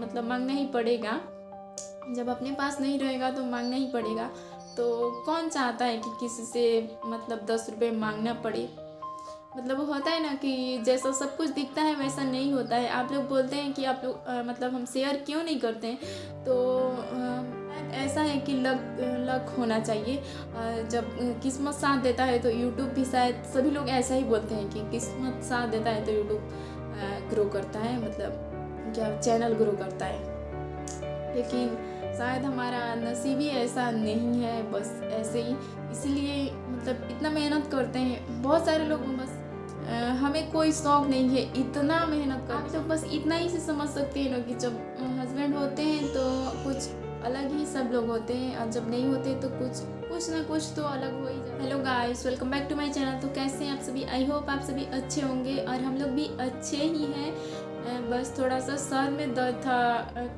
मतलब मांगना ही पड़ेगा। जब अपने पास नहीं रहेगा तो मांगना ही पड़ेगा। तो कौन चाहता है कि किसी से मतलब 10 रुपये मांगना पड़े। मतलब वो होता है ना कि जैसा सब कुछ दिखता है वैसा नहीं होता है। आप लोग बोलते हैं कि आप लोग मतलब हम शेयर क्यों नहीं करते हैं, तो ऐसा है कि लक होना चाहिए। जब किस्मत साथ देता है तो यूट्यूब भी, शायद सभी लोग ऐसा ही बोलते हैं कि किस्मत साथ देता है तो यूट्यूब ग्रो करता है, मतलब क्या चैनल ग्रो करता है। लेकिन शायद हमारा नसीब ही ऐसा नहीं है, बस ऐसे ही। इसलिए मतलब इतना मेहनत करते हैं बहुत सारे लोग, बस हमें कोई शौक नहीं है इतना मेहनत कर। आप लोग बस इतना ही से समझ सकते हैं ना कि जब हस्बैंड होते हैं तो कुछ अलग ही सब लोग होते हैं, और जब नहीं होते तो कुछ ना कुछ तो अलग हो ही जाता है। Hello guys, welcome back to my channel. तो कैसे हैं आप सभी? आई होप आप सभी अच्छे होंगे और हम लोग भी अच्छे ही हैं। बस थोड़ा सा सर में दर्द था।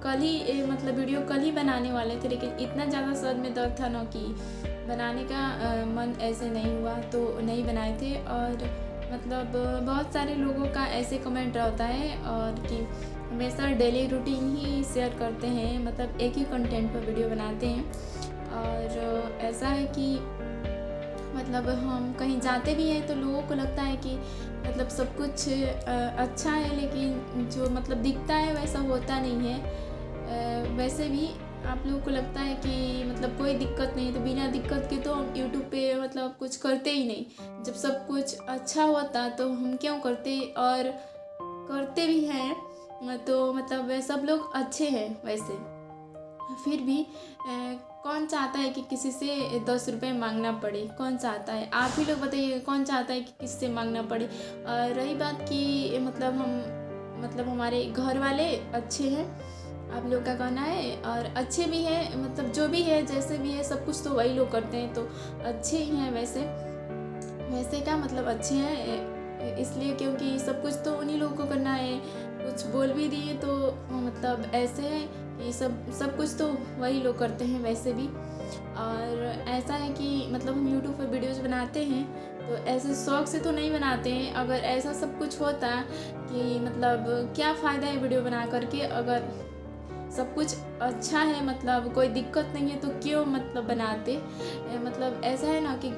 कल ही मतलब वीडियो कल ही बनाने वाले थे, लेकिन इतना ज़्यादा सर में दर्द था ना कि बनाने का मन ऐसे नहीं हुआ, तो नहीं बनाए थे। और मतलब बहुत सारे लोगों का ऐसे कमेंट रहता है और कि हमेशा डेली रूटीन ही शेयर करते हैं, मतलब एक ही कंटेंट पर वीडियो बनाते हैं। और ऐसा है कि मतलब हम कहीं जाते भी हैं तो लोगों को लगता है कि मतलब सब कुछ अच्छा है, लेकिन जो मतलब दिखता है वैसा होता नहीं है। वैसे भी आप लोगों को लगता है कि मतलब कोई दिक्कत नहीं है, तो बिना दिक्कत के तो हम यूट्यूब पे मतलब कुछ करते ही नहीं। जब सब कुछ अच्छा होता तो हम क्यों करते, और करते भी हैं। तो मतलब सब लोग अच्छे हैं वैसे। फिर भी कौन चाहता है कि किसी से 10 रुपये मांगना पड़े? कौन चाहता है? आप ही लोग बताइए, कौन चाहता है कि किसी से मांगना पड़े। और रही बात कि मतलब हमारे घर वाले अच्छे हैं, आप लोग का कहना है, और अच्छे भी हैं, मतलब जो भी है जैसे भी है सब कुछ तो वही लोग करते हैं, तो अच्छे ही हैं वैसे क्या मतलब अच्छे हैं इसलिए क्योंकि सब कुछ तो उन्हीं लोगों को करना है। कुछ बोल भी दिए तो मतलब ऐसे है कि सब कुछ तो वही लोग करते हैं वैसे भी। और ऐसा है कि मतलब हम यूट्यूब पर वीडियोज़ बनाते हैं तो ऐसे शौक से तो नहीं बनाते हैं। अगर ऐसा सब कुछ होता कि मतलब क्या फ़ायदा है वीडियो बना करके, अगर सब कुछ अच्छा है, मतलब कोई दिक्कत नहीं है, तो क्यों मतलब बनाते। मतलब ऐसा है ना कि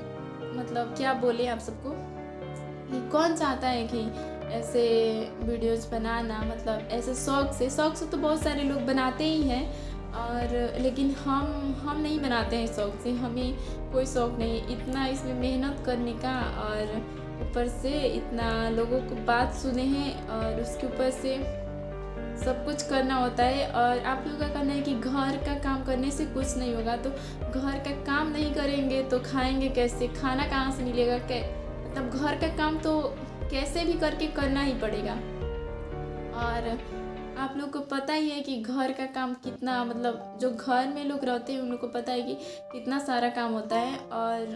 मतलब क्या बोले आप सबको कि कौन चाहता है कि ऐसे वीडियोज़ बनाना, मतलब ऐसे शौक से तो बहुत सारे लोग बनाते ही हैं। और लेकिन हम नहीं बनाते हैं शौक से, हमें कोई शौक नहीं इतना इसमें मेहनत करने का, और ऊपर से इतना लोगों को बात सुने हैं, और उसके ऊपर से सब कुछ करना होता है। और आप लोगों का कहना है कि घर का काम करने से कुछ नहीं होगा, तो घर का काम नहीं करेंगे तो खाएंगे कैसे, खाना कहाँ से मिलेगा, मतलब घर का काम तो कैसे भी करके करना ही पड़ेगा। और आप लोग को पता ही है कि घर का काम कितना, मतलब जो घर में लोग रहते हैं उन लोग को पता है कि कितना सारा काम होता है। और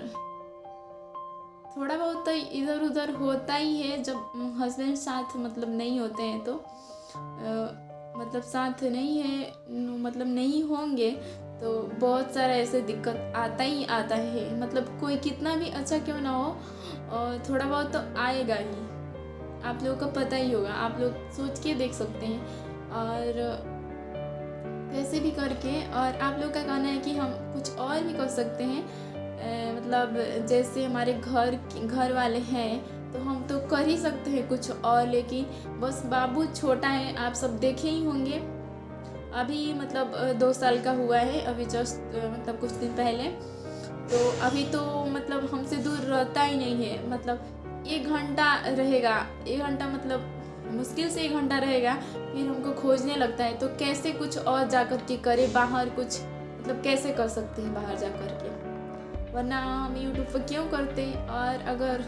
थोड़ा बहुत तो इधर उधर होता ही है जब हस्बैंड साथ मतलब नहीं होते हैं, तो मतलब साथ नहीं है, मतलब नहीं होंगे तो बहुत सारा ऐसे दिक्कत आता ही आता है। मतलब कोई कितना भी अच्छा क्यों ना हो, और थोड़ा बहुत तो आएगा ही, आप लोगों को पता ही होगा, आप लोग सोच के देख सकते हैं। और कैसे भी करके, और आप लोग का कहना है कि हम कुछ और भी कर सकते हैं। मतलब जैसे हमारे घर वाले हैं तो हम तो कर ही सकते हैं कुछ और, लेकिन बस बाबू छोटा है, आप सब देखे ही होंगे। अभी मतलब 2 साल का हुआ है, अभी जस्ट मतलब कुछ दिन पहले। तो अभी तो मतलब हमसे दूर रहता ही नहीं है, मतलब 1 घंटा रहेगा, 1 घंटा मतलब मुश्किल से 1 घंटा रहेगा, फिर हमको खोजने लगता है। तो कैसे कुछ और जा कर के करे बाहर, कुछ मतलब कैसे कर सकते हैं बाहर जा कर के, वरना हम यूट्यूब पर क्यों करते। और अगर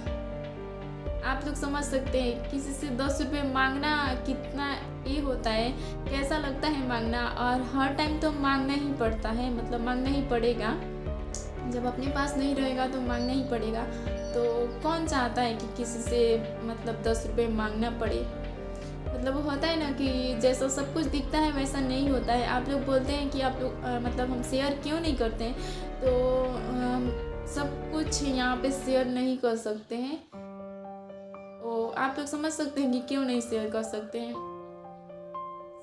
आप लोग समझ सकते हैं किसी से 10 रुपये मांगना कितना ये होता है, कैसा लगता है मांगना, और हर टाइम तो मांगना ही पड़ता है, मतलब मांगना ही पड़ेगा। जब अपने पास नहीं रहेगा तो मांगना ही पड़ेगा। तो कौन चाहता है कि किसी से मतलब 10 रुपये मांगना पड़े। मतलब वो होता है ना कि जैसा सब कुछ दिखता है वैसा नहीं होता है। आप लोग बोलते हैं कि आप लोग मतलब हम शेयर क्यों नहीं करते हैं, तो सब कुछ यहाँ पे शेयर नहीं कर सकते हैं। तो आप लोग समझ सकते हैं कि क्यों नहीं शेयर कर सकते हैं।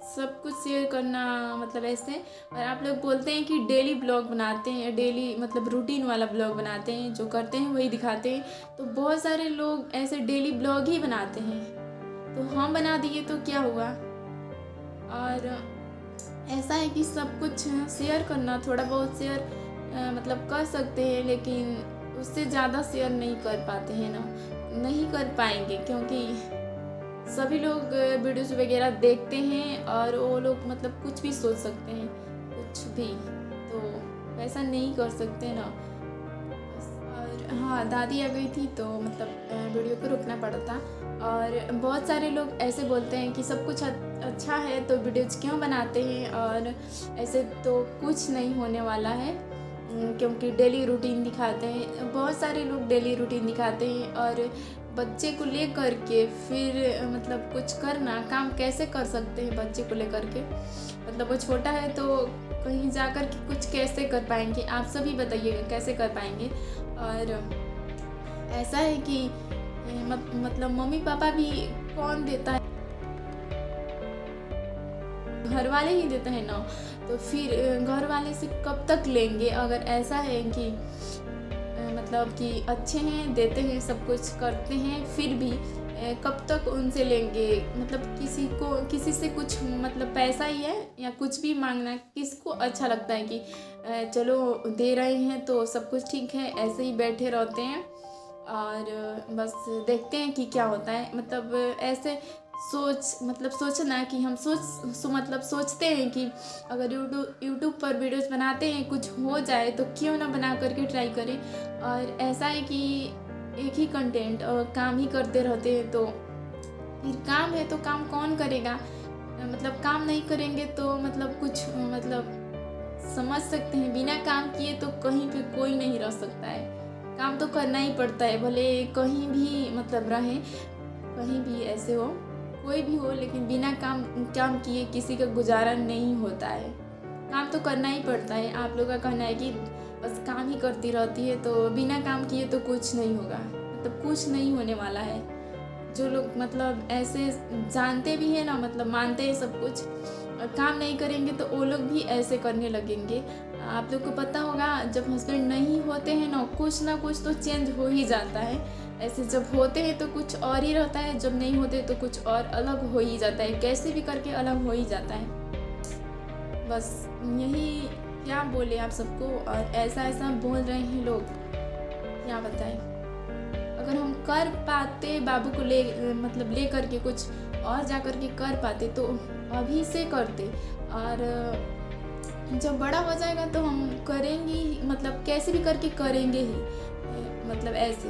सब कुछ शेयर करना मतलब ऐसे। और आप लोग बोलते हैं कि डेली ब्लॉग बनाते हैं, डेली मतलब रूटीन वाला ब्लॉग बनाते हैं, जो करते हैं वही दिखाते हैं। तो बहुत सारे लोग ऐसे डेली ब्लॉग ही बनाते हैं, तो हम बना दिए तो क्या हुआ। और ऐसा है कि सब कुछ शेयर करना, थोड़ा बहुत शेयर मतलब कर सकते हैं, लेकिन उससे ज़्यादा शेयर नहीं कर पाते हैं ना, नहीं कर पाएंगे, क्योंकि सभी लोग वीडियोस वगैरह देखते हैं और वो लोग मतलब कुछ भी सोच सकते हैं, कुछ भी, तो वैसा नहीं कर सकते ना। और हाँ, दादी आ गई थी तो मतलब वीडियो को रुकना पड़ा था। और बहुत सारे लोग ऐसे बोलते हैं कि सब कुछ अच्छा है तो वीडियोज क्यों बनाते हैं, और ऐसे तो कुछ नहीं होने वाला है, क्योंकि डेली रूटीन दिखाते हैं। बहुत सारे लोग डेली रूटीन दिखाते हैं, और बच्चे को ले कर के फिर मतलब कुछ करना, काम कैसे कर सकते हैं बच्चे को लेकर के, मतलब वो छोटा है तो कहीं जाकर के कुछ कैसे कर पाएंगे, आप सभी बताइएगा कैसे कर पाएंगे। और ऐसा है कि मतलब मम्मी पापा भी कौन देता है, घर वाले ही देते हैं ना, तो फिर घर वाले से कब तक लेंगे। अगर ऐसा है कि मतलब कि अच्छे हैं, देते हैं, सब कुछ करते हैं, फिर भी कब तक उनसे लेंगे। मतलब किसी से कुछ मतलब पैसा ही है या कुछ भी मांगना किसको अच्छा लगता है कि चलो दे रहे हैं तो सब कुछ ठीक है, ऐसे ही बैठे रहते हैं और बस देखते हैं कि क्या होता है। मतलब ऐसे सोचना कि हम सोचते हैं कि अगर यूट्यूब पर वीडियोस बनाते हैं, कुछ हो जाए तो क्यों ना बना करके ट्राई करें। और ऐसा है कि एक ही कंटेंट और काम ही करते रहते हैं, तो फिर काम है तो काम कौन करेगा। मतलब काम नहीं करेंगे तो मतलब कुछ मतलब समझ सकते हैं, बिना काम किए तो कहीं पे कोई नहीं रह सकता है, काम तो करना ही पड़ता है, भले कहीं भी मतलब रहे, कहीं भी ऐसे हो, कोई भी हो, लेकिन बिना काम किए किसी का गुजारा नहीं होता है, काम तो करना ही पड़ता है। आप लोग का कहना है कि बस काम ही करती रहती है, तो बिना काम किए तो कुछ नहीं होगा, मतलब कुछ नहीं होने वाला है। जो लोग मतलब ऐसे जानते भी हैं ना, मतलब मानते हैं सब कुछ, काम नहीं करेंगे तो वो लोग भी ऐसे करने लगेंगे। आप लोग को पता होगा जब हस्बैंड नहीं होते हैं ना कुछ तो चेंज हो ही जाता है। ऐसे जब होते हैं तो कुछ और ही रहता है, जब नहीं होते तो कुछ और अलग हो ही जाता है, कैसे भी करके अलग हो ही जाता है। बस यही क्या बोले आप सबको, और ऐसा बोल रहे हैं लोग, क्या बताएं। अगर हम कर पाते बाबू को ले करके कुछ और जा कर के कर पाते तो अभी से करते, और जब बड़ा हो जाएगा तो हम करेंगे ही, मतलब कैसे भी करके करेंगे ही, मतलब ऐसे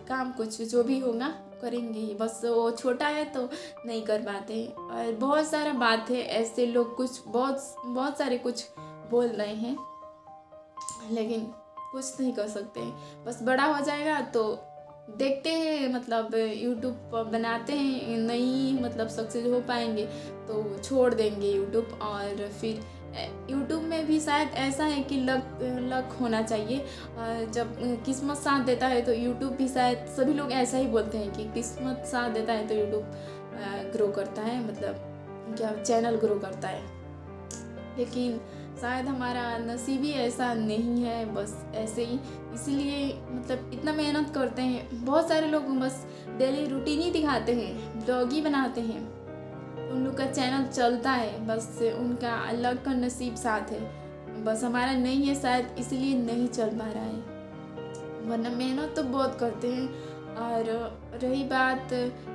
काम कुछ जो भी होगा करेंगे ही। बस वो छोटा है तो नहीं कर पाते। और बहुत सारा बात है, ऐसे लोग कुछ बहुत सारे कुछ बोल रहे हैं, लेकिन कुछ नहीं कर सकते। बस बड़ा हो जाएगा तो देखते हैं, मतलब यूट्यूब पर बनाते हैं, नहीं मतलब सक्सेस हो पाएंगे तो छोड़ देंगे यूट्यूब। और फिर यूट्यूब में भी शायद ऐसा है कि लक होना चाहिए, जब किस्मत साथ देता है तो यूट्यूब भी, शायद सभी लोग ऐसा ही बोलते हैं कि किस्मत साथ देता है तो यूट्यूब ग्रो करता है, मतलब क्या चैनल ग्रो करता है। लेकिन शायद हमारा नसीब ही ऐसा नहीं है, बस ऐसे ही, इसीलिए मतलब इतना मेहनत करते हैं। बहुत सारे लोग बस डेली रूटीन ही दिखाते हैं, ब्लॉग ही बनाते हैं, उन लोग का चैनल चलता है, बस उनका अल्लाह का नसीब साथ है, बस हमारा नहीं है शायद, इसीलिए नहीं चल पा रहा है, वरना मेहनत तो बहुत करते हैं। और रही बात,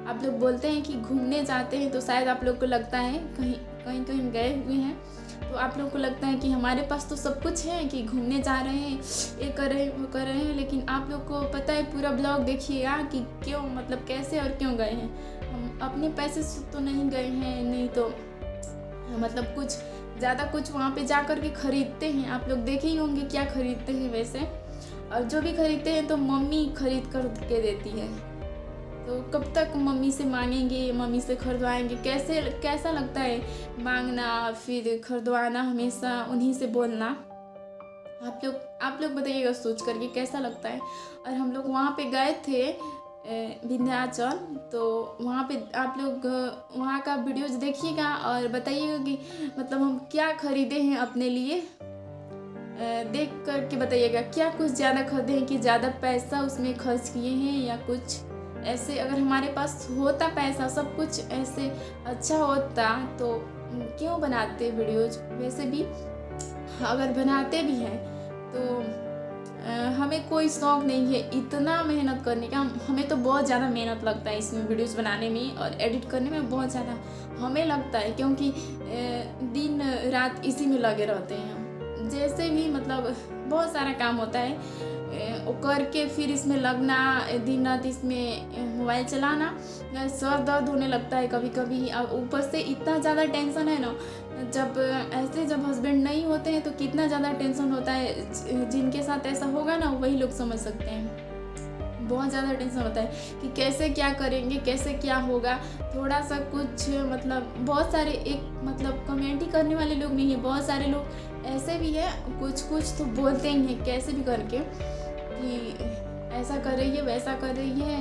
आप लोग बोलते हैं कि घूमने जाते हैं, तो शायद आप लोग को लगता है कहीं गए हुए हैं तो आप लोग को लगता है कि हमारे पास तो सब कुछ है कि घूमने जा रहे हैं, ये कर रहे हैं वो कर रहे हैं, लेकिन आप लोग को पता है पूरा ब्लॉग देखिएगा कि क्यों, मतलब कैसे और क्यों गए हैं। हम अपने पैसे से तो नहीं गए हैं, नहीं तो मतलब कुछ ज़्यादा कुछ वहाँ पे जा कर के ख़रीदते हैं, आप लोग देखे ही होंगे क्या ख़रीदते हैं वैसे, और जो भी खरीदते हैं तो मम्मी खरीद कर के देती है, तो कब तक मम्मी से मांगेंगे, मम्मी से खरीदवाएंगे, कैसा लगता है मांगना फिर खरीदवाना, हमेशा उन्हीं से बोलना। आप लोग बताइएगा सोच करके कैसा लगता है। और हम लोग वहाँ पे गए थे विंध्याचल। तो वहाँ पे आप लोग वहाँ का वीडियोज देखिएगा और बताइएगा कि मतलब हम क्या खरीदे हैं अपने लिए। देख कर के बताइएगा क्या कुछ ज़्यादा खरीदे हैं कि ज़्यादा पैसा उसमें खर्च किए हैं या कुछ ऐसे। अगर हमारे पास होता पैसा, सब कुछ ऐसे अच्छा होता तो क्यों बनाते वीडियोज। वैसे भी अगर बनाते भी हैं तो हमें कोई शौक़ नहीं है इतना मेहनत करने का। हमें तो बहुत ज़्यादा मेहनत लगता है इसमें वीडियोस बनाने में और एडिट करने में बहुत ज़्यादा हमें लगता है, क्योंकि दिन रात इसी में लगे रहते हैं हम। जैसे भी मतलब बहुत सारा काम होता है वो करके फिर इसमें लगना, दिन रात इसमें मोबाइल चलाना, सर दर्द होने लगता है कभी कभी। अब ऊपर से इतना ज़्यादा टेंशन है ना, जब हस्बैंड नहीं होते हैं तो कितना ज़्यादा टेंशन होता है। जिनके साथ ऐसा होगा ना वही लोग समझ सकते हैं। बहुत ज़्यादा टेंशन होता है कि कैसे क्या करेंगे, कैसे क्या होगा। थोड़ा सा कुछ मतलब बहुत सारे एक मतलब कमेंट ही करने वाले लोग नहीं है, बहुत सारे लोग ऐसे भी है, कुछ तो बोलते ही हैं कैसे भी करके कि ऐसा कर रही है, वैसा कर रही है,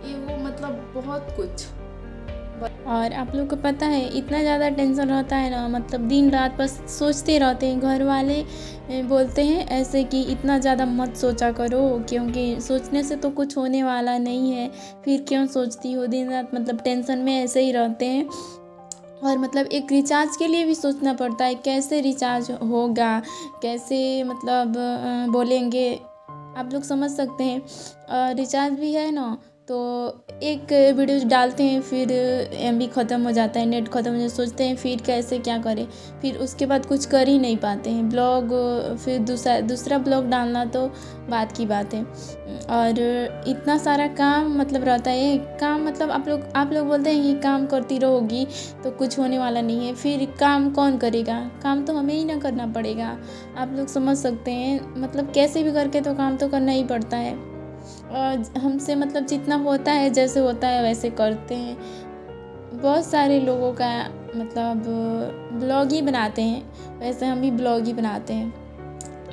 ये वो मतलब बहुत कुछ। और आप लोग को पता है इतना ज़्यादा टेंशन रहता है ना, मतलब दिन रात बस सोचते रहते हैं। घर वाले बोलते हैं ऐसे कि इतना ज़्यादा मत सोचा करो, क्योंकि सोचने से तो कुछ होने वाला नहीं है, फिर क्यों सोचती हो दिन रात। मतलब टेंशन में ऐसे ही रहते हैं। और मतलब एक रिचार्ज के लिए भी सोचना पड़ता है, कैसे रिचार्ज होगा, कैसे मतलब बोलेंगे, आप लोग समझ सकते हैं। रिचार्ज भी है ना तो एक वीडियो डालते हैं, फिर MB ख़त्म हो जाता है, नेट ख़त्म हो जाता है, सोचते हैं फिर कैसे क्या करें, फिर उसके बाद कुछ कर ही नहीं पाते हैं। ब्लॉग फिर दूसरा ब्लॉग डालना तो बात की बात है। और इतना सारा काम मतलब रहता है, काम मतलब आप लोग बोलते हैं कि काम करती रहोगी तो कुछ होने वाला नहीं है। फिर काम कौन करेगा, काम तो हमें ही ना करना पड़ेगा। आप लोग समझ सकते हैं, मतलब कैसे भी करके तो काम तो करना ही पड़ता है। और हमसे मतलब जितना होता है, जैसे होता है वैसे करते हैं। बहुत सारे लोगों का मतलब ब्लॉग ही बनाते हैं, वैसे हम भी ब्लॉग ही बनाते हैं।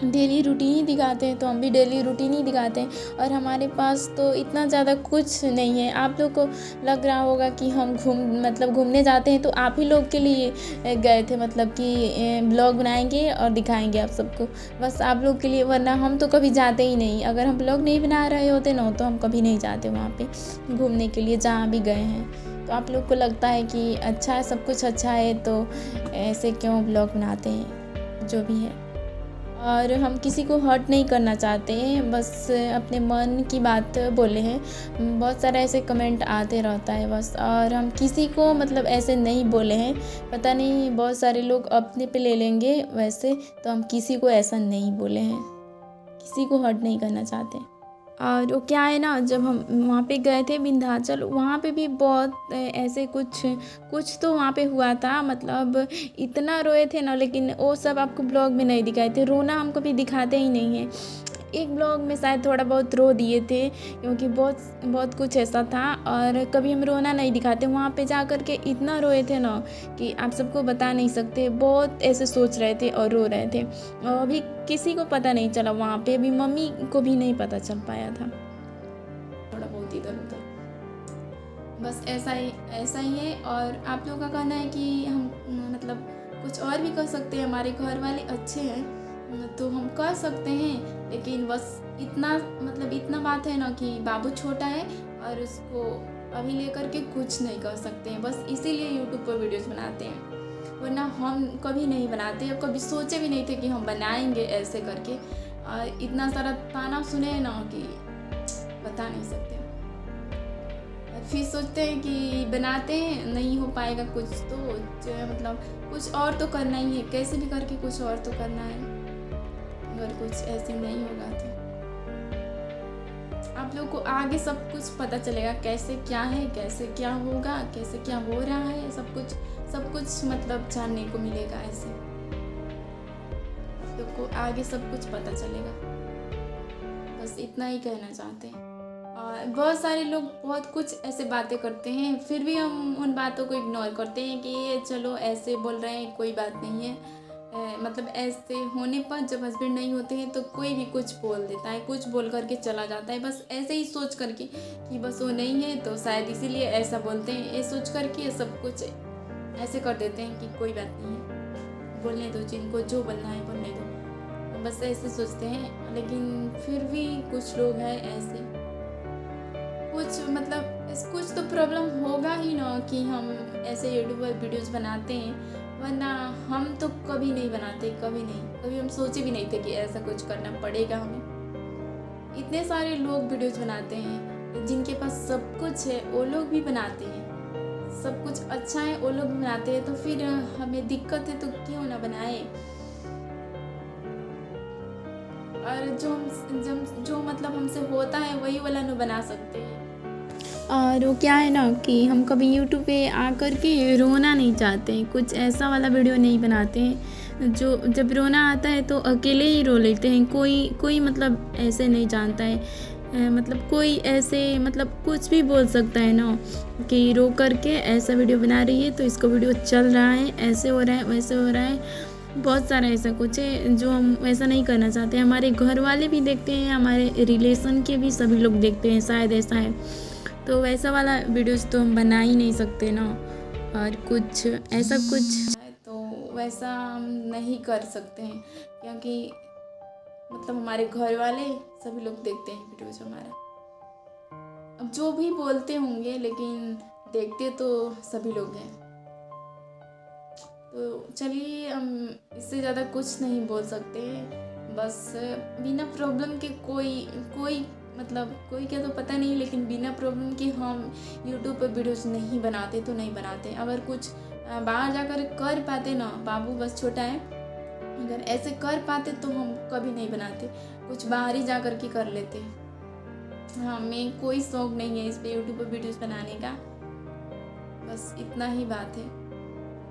डेली रूटीन ही दिखाते हैं तो हम भी डेली रूटीन ही दिखाते हैं। और हमारे पास तो इतना ज़्यादा कुछ नहीं है। आप लोग को लग रहा होगा कि हम घूमने जाते हैं तो आप ही लोग के लिए गए थे, मतलब कि ब्लॉग बनाएंगे और दिखाएंगे आप सबको, बस आप लोग के लिए। वरना हम तो कभी जाते ही नहीं। अगर हम ब्लॉग नहीं बना रहे होते ना तो हम कभी नहीं जाते वहाँ पे घूमने के लिए, जहाँ भी गए हैं। तो आप लोग को लगता है कि अच्छा है, सब कुछ अच्छा है तो ऐसे क्यों ब्लॉग बनाते हैं, जो भी है। और हम किसी को हर्ट नहीं करना चाहते हैं, बस अपने मन की बात बोले हैं। बहुत सारा ऐसे कमेंट आते रहता है बस, और हम किसी को मतलब ऐसे नहीं बोले हैं। पता नहीं बहुत सारे लोग अपने पे ले लेंगे वैसे, तो हम किसी को ऐसा नहीं बोले हैं, किसी को हर्ट नहीं करना चाहते। और वो क्या है ना, जब हम वहाँ पे गए थे विंध्याचल, वहाँ पे भी बहुत ऐसे कुछ तो वहाँ पे हुआ था। मतलब इतना रोए थे ना, लेकिन वो सब आपको ब्लॉग में नहीं दिखाए थे। रोना हम कभी दिखाते ही नहीं हैं। एक ब्लॉग में शायद थोड़ा बहुत रो दिए थे, क्योंकि बहुत कुछ ऐसा था। और कभी हम रोना नहीं दिखाते। वहाँ पे जा कर के इतना रोए थे ना कि आप सबको बता नहीं सकते। बहुत ऐसे सोच रहे थे और रो रहे थे। और अभी किसी को पता नहीं चला वहाँ पे, अभी मम्मी को भी नहीं पता चल पाया था। थोड़ा बहुत इधर उधर, बस ऐसा ही है। और आप लोगों का कहना है कि हम मतलब कुछ और भी कर सकते हैं, हमारे घर वाले अच्छे हैं तो हम कर सकते हैं। लेकिन बस इतना बात है ना कि बाबू छोटा है और उसको अभी लेकर के कुछ नहीं कर सकते हैं। बस इसीलिए यूट्यूब पर वीडियोस बनाते हैं, वरना हम कभी नहीं बनाते और कभी सोचे भी नहीं थे कि हम बनाएंगे ऐसे करके। और इतना सारा ताना सुने ना कि बता नहीं सकते। फिर सोचते हैं कि बनाते हैं, नहीं हो पाएगा कुछ तो मतलब कुछ और तो करना ही है, कैसे भी करके कुछ और तो करना है। अगर कुछ ऐसे नहीं होगा तो आप लोग को आगे सब कुछ पता चलेगा, कैसे क्या है, कैसे क्या होगा, कैसे क्या हो रहा है, सब कुछ मतलब जानने को मिलेगा। ऐसे आप लोग को आगे सब कुछ पता चलेगा। बस इतना ही कहना चाहते हैं। और बहुत सारे लोग बहुत कुछ ऐसे बातें करते हैं, फिर भी हम उन बातों को इग्नोर करते हैं कि ये चलो ऐसे बोल रहे हैं, कोई बात नहीं है। मतलब ऐसे होने पर जब हस्बैंड नहीं होते हैं तो कोई भी कुछ बोल देता है, कुछ बोल करके चला जाता है, बस ऐसे ही सोच करके कि बस वो नहीं है तो शायद इसीलिए ऐसा बोलते हैं। ये सोच करके सब कुछ ऐसे कर देते हैं कि कोई बात नहीं है, बोलने दो, जिनको जो बोलना है बोलने दो, बस ऐसे सोचते हैं। लेकिन फिर भी कुछ लोग हैं ऐसे, कुछ मतलब कुछ तो प्रॉब्लम होगा ही ना कि हम ऐसे यूट्यूब पर वीडियोस बनाते हैं, वरना हम तो कभी नहीं बनाते, कभी नहीं, कभी हम सोचे भी नहीं थे कि ऐसा कुछ करना पड़ेगा हमें। इतने सारे लोग वीडियोस बनाते हैं, जिनके पास सब कुछ है वो लोग भी बनाते हैं, सब कुछ अच्छा है वो लोग भी बनाते हैं, तो फिर हमें दिक्कत है तो क्यों ना बनाए। और जो मतलब हमसे होता है वही वाला ना बना सकते हैं। और वो क्या है ना कि हम कभी यूट्यूब पे आकर के रोना नहीं चाहते हैं, कुछ ऐसा वाला वीडियो नहीं बनाते हैं जो जब रोना आता है तो अकेले ही रो लेते हैं। कोई मतलब ऐसे नहीं जानता है, मतलब कोई ऐसे मतलब कुछ भी बोल सकता है ना कि रो करके ऐसा वीडियो बना रही है तो इसको वीडियो चल रहा है, ऐसे हो रहा है, वैसे हो रहा है। बहुत सारा ऐसा कुछ है जो हम ऐसा नहीं करना चाहते। हमारे घर वाले भी देखते हैं, हमारे रिलेशन के भी सभी लोग देखते हैं, शायद ऐसा है। तो वैसा वाला वीडियोस तो हम बना ही नहीं सकते ना, और कुछ ऐसा कुछ है तो वैसा हम नहीं कर सकते हैं, क्योंकि मतलब हमारे घर वाले सभी लोग देखते हैं वीडियोस हमारा। अब जो भी बोलते होंगे लेकिन देखते तो सभी लोग हैं। तो चलिए, हम इससे ज़्यादा कुछ नहीं बोल सकते, बस बिना प्रॉब्लम के कोई मतलब कोई क्या तो पता नहीं, लेकिन बिना प्रॉब्लम के हम यूट्यूब पर वीडियोस नहीं बनाते तो नहीं बनाते। अगर कुछ बाहर जाकर कर पाते ना, बाबू बस छोटा है, अगर ऐसे कर पाते तो हम कभी नहीं बनाते, कुछ बाहर ही जा कर के कर लेते। हमें कोई शौक़ नहीं है इस पर यूट्यूब पर वीडियोस बनाने का, बस इतना ही बात है।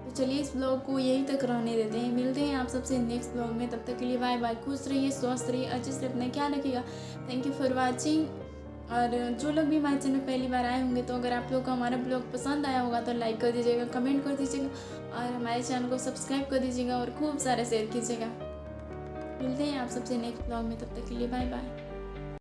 तो चलिए इस ब्लॉग को यहीं तक रहने देते हैं, मिलते हैं आप सबसे नेक्स्ट ब्लॉग में। तब तक के लिए बाय बाय, खुश रहिए, स्वस्थ रहिए, अच्छे से अपना ख्याल रखिएगा। Thank you for watching. और जो लोग भी हमारे चैनल पहली बार आए होंगे तो अगर आप लोग को हमारा ब्लॉग पसंद आया होगा तो लाइक कर दीजिएगा, कमेंट कर दीजिएगा और हमारे चैनल को सब्सक्राइब कर दीजिएगा और खूब सारा शेयर कीजिएगा। मिलते हैं आप सबसे नेक्स्ट ब्लॉग में, तब तक के लिए बाय बाय।